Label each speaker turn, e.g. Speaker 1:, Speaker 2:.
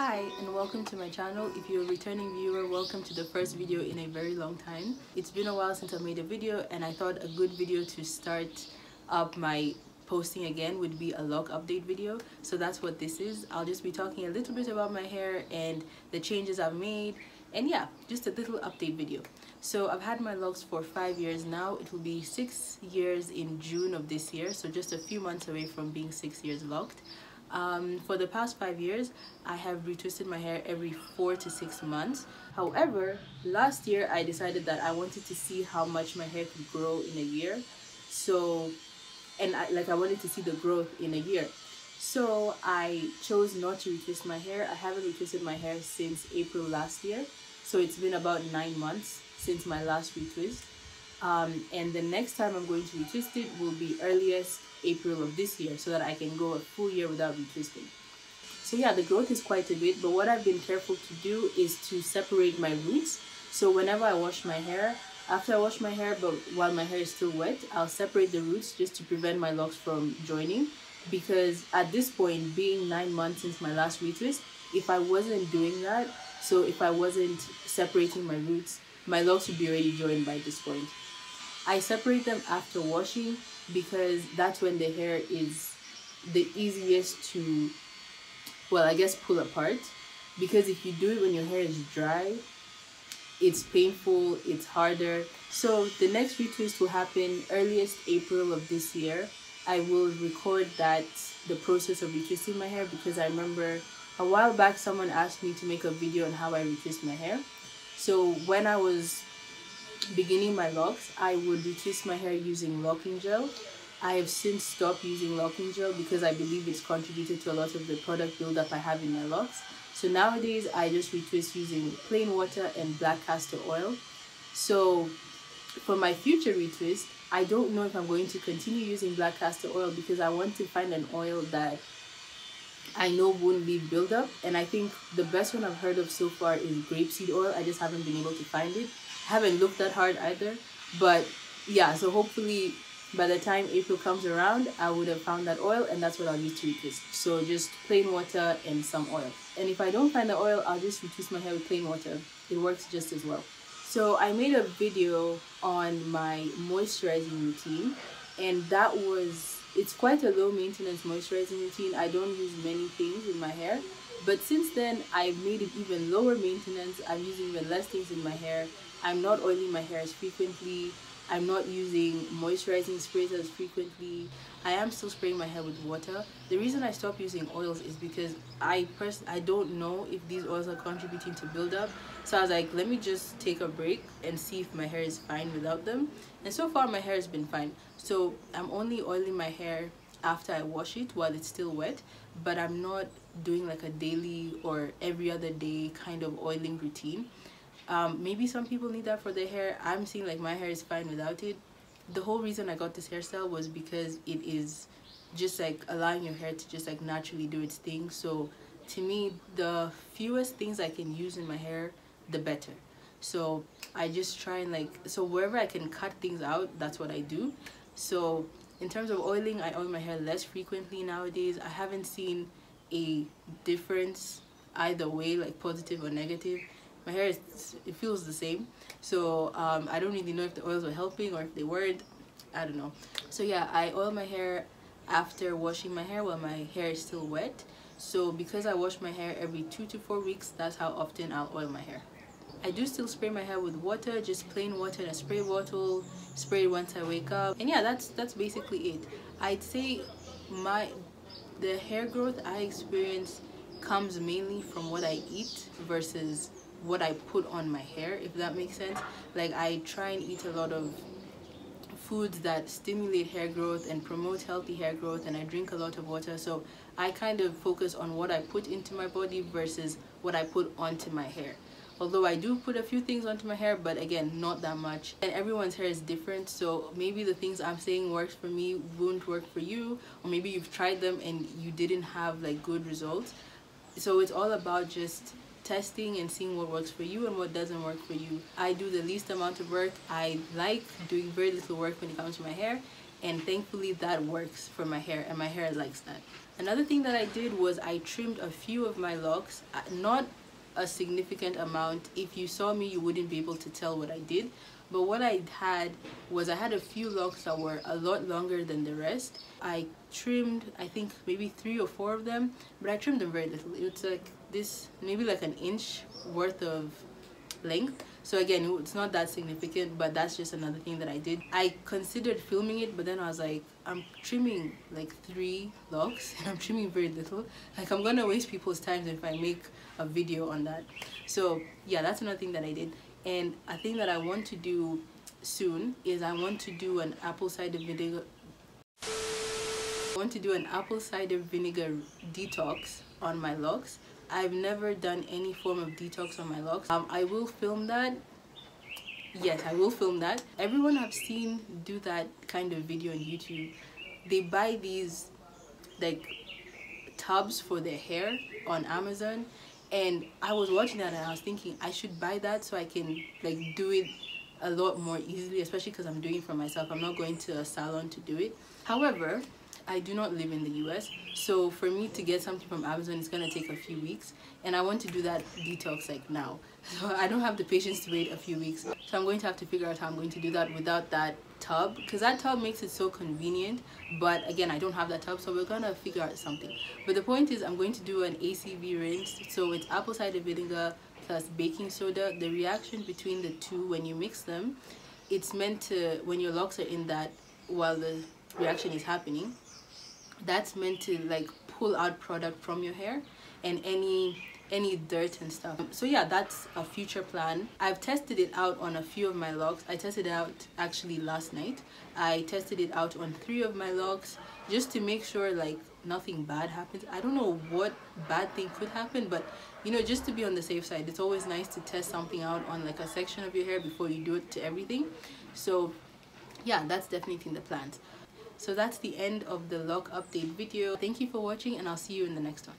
Speaker 1: Hi and welcome to my channel. If you're a returning viewer, welcome to the first video in a very long time. It's been a while since I made a video and I thought a good video to start up my posting again would be a lock update video. So that's what this is. I'll just be talking a little bit about my hair and the changes I've made, and yeah, just a little update video. So I've had my locks for 5 years now. It will be 6 years in June of this year, so just a few months away from being 6 years locked. For the past 5 years, I have retwisted my hair every 4 to 6 months. However, last year I decided that I wanted to see how much my hair could grow in a year. I wanted to see the growth in a year. So I chose not to retwist my hair. I haven't retwisted my hair since April last year. So it's been about 9 months since my last retwist. And the next time I'm going to retwist it will be earliest April of this year, so that I can go a full year without retwisting. So yeah, the growth is quite a bit, but what I've been careful to do is to separate my roots. So whenever I wash my hair, after I wash my hair but while my hair is still wet, I'll separate the roots just to prevent my locks from joining, because at this point, being 9 months since my last retwist, if I wasn't doing that, so if I wasn't separating my roots, my locks would be already joined by this point. I separate them after washing because that's when the hair is the easiest to, well, I guess, pull apart. Because if you do it when your hair is dry, it's painful, it's harder. So the next retwist will happen earliest April of this year. I will record the process of retwisting my hair, because I remember a while back someone asked me to make a video on how I retwist my hair. So when I was beginning my locks, I would retwist my hair using locking gel. I have since stopped using locking gel because I believe it's contributed to a lot of the product buildup I have in my locks. So nowadays I just retwist using plain water and black castor oil. So for my future retwist, I don't know if I'm going to continue using black castor oil, because I want to find an oil that I know won't leave buildup. And I think the best one I've heard of so far is grapeseed oil. I just haven't been able to find it. Haven't looked that hard either, but yeah, so hopefully by the time April comes around, I would have found that oil, and that's what I'll use to retwist. So just plain water and some oil. And if I don't find the oil, I'll just retwist my hair with plain water. It works just as well. So I made a video on my moisturizing routine, and it's quite a low maintenance moisturizing routine. I don't use many things in my hair, but since then I've made it even lower maintenance. I'm using even less things in my hair. I'm not oiling my hair as frequently. I'm not using moisturizing sprays as frequently. I am still spraying my hair with water. The reason I stopped using oils is because I don't know if these oils are contributing to buildup. So I was like, let me just take a break and see if my hair is fine without them. And so far my hair has been fine. So I'm only oiling my hair after I wash it while it's still wet, but I'm not doing like a daily or every other day kind of oiling routine. Maybe some people need that for their hair. I'm seeing like my hair is fine without it. The whole reason I got this hairstyle was because it is just like allowing your hair to just like naturally do its thing. So to me, the fewest things I can use in my hair, the better. So I just try and so wherever I can cut things out, that's what I do. So in terms of oiling, I oil my hair less frequently nowadays. I haven't seen a difference either way, like positive or negative. My hair it feels the same. So I don't really know if the oils were helping or if they weren't. I don't know. So yeah, I oil my hair after washing my hair while my hair is still wet. So because I wash my hair every 2 to 4 weeks, that's how often I'll oil my hair. I do still spray my hair with water, just plain water in a spray bottle. Spray it once I wake up, and yeah, that's basically it. I'd say the hair growth I experience comes mainly from what I eat versus what I put on my hair, if that makes sense. Like, I try and eat a lot of foods that stimulate hair growth and promote healthy hair growth, and I drink a lot of water. So I kind of focus on what I put into my body versus what I put onto my hair. Although I do put a few things onto my hair, but again, not that much. And everyone's hair is different, so maybe the things I'm saying works for me won't work for you, or maybe you've tried them and you didn't have like good results. So it's all about just testing and seeing what works for you and what doesn't work for you. I do the least amount of work. I like doing very little work when it comes to my hair, and thankfully that works for my hair, and my hair likes that. Another thing that I did was I trimmed a few of my locks, not a significant amount. If you saw me, you wouldn't be able to tell what I did, but what I had was I had a few locks that were a lot longer than the rest. I trimmed, I think maybe 3 or 4 of them, but I trimmed them very little. It's like this, maybe like an inch worth of length. So again, it's not that significant, but that's just another thing that I did. I considered filming it, but then I was like, I'm trimming like 3 locks and I'm trimming very little. Like, I'm gonna waste people's time if I make a video on that. So yeah, that's another thing that I did. And a thing that I want to do soon is I want to do an apple cider vinegar detox on my locks. I've never done any form of detox on my locks. I will film that. Yes, I will film that. Everyone I've seen do that kind of video on YouTube, they buy these like tubs for their hair on Amazon, and I was watching that and I was thinking I should buy that so I can like do it a lot more easily, especially because I'm doing it for myself. I'm not going to a salon to do it. However, I do not live in the US, so for me to get something from Amazon, it's gonna take a few weeks, and I want to do that detox like now. So I don't have the patience to wait a few weeks. So I'm going to have to figure out how I'm going to do that without that tub, because that tub makes it so convenient. But again, I don't have that tub, so we're gonna figure out something. But the point is, I'm going to do an ACV rinse. So it's apple cider vinegar plus baking soda. The reaction between the two, when you mix them, it's meant to, when your locks are in that while the reaction is happening, that's meant to like pull out product from your hair and any dirt and stuff. So yeah, that's a future plan. I've tested it out on a few of my locks. I tested it out actually last night. I tested it out on 3 of my locks just to make sure like nothing bad happens. I don't know what bad thing could happen, but you know, just to be on the safe side, it's always nice to test something out on like a section of your hair before you do it to everything. So yeah, that's definitely in the plans. So that's the end of the lock update video. Thank you for watching, and I'll see you in the next one.